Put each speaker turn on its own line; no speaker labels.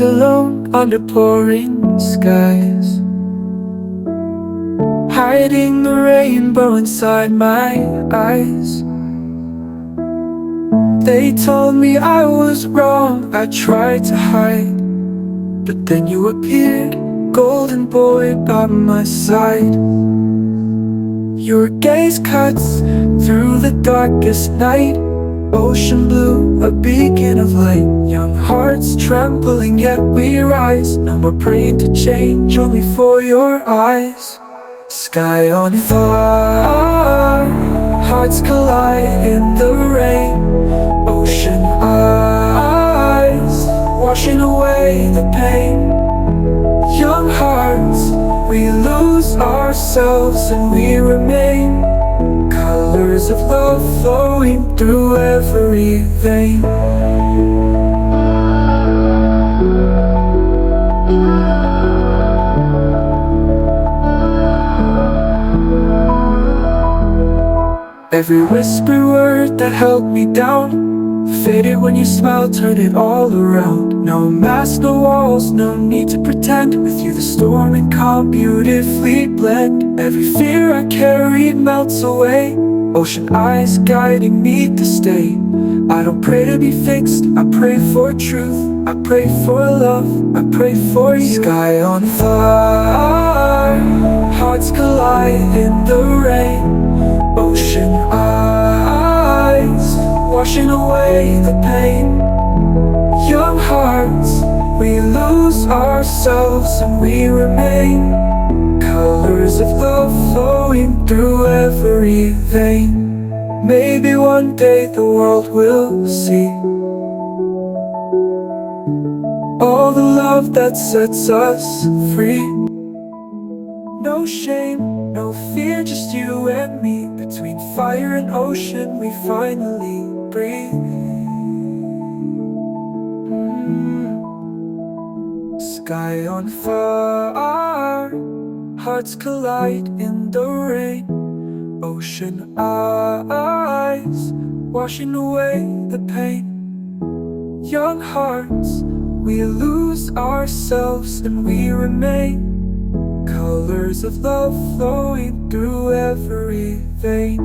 alone under pouring skies, hiding the rainbow inside my eyes. They told me I was wrong, I tried to hide, but then you appeared, golden boy by my side. Your gaze cuts through the darkest night, ocean blue, a beacon of light. Young hearts trembling, yet we rise. No more praying to change, only for your eyes. Sky on fire, hearts collide in the rain. Ocean eyes, washing away the pain. Young hearts, we lose ourselves and we remain. Colors of love flowing through every vein. Every whispered word that held me down faded when you smiled, turned it all around. No mask, no walls, no need to pretend. With you the storm and calm beautifully blend. Every fear I carried melts away. Ocean eyes guiding me to stay. I don't pray to be fixed, I pray for truth. I pray for love, I pray for you. Sky on fire, hearts collide in the rain. Ocean eyes, washing away the pain. Young hearts, we lose ourselves and we remain. Colors of love flowing through every vein. Maybe one day the world will see all the love that sets us free. No shame, no fear, just you and me. Between fire and ocean we finally breathe. Sky on fire, hearts collide in the rain. Ocean eyes, washing away the pain. Young hearts, we lose ourselves and we remain. Colors of love flowing through every vein.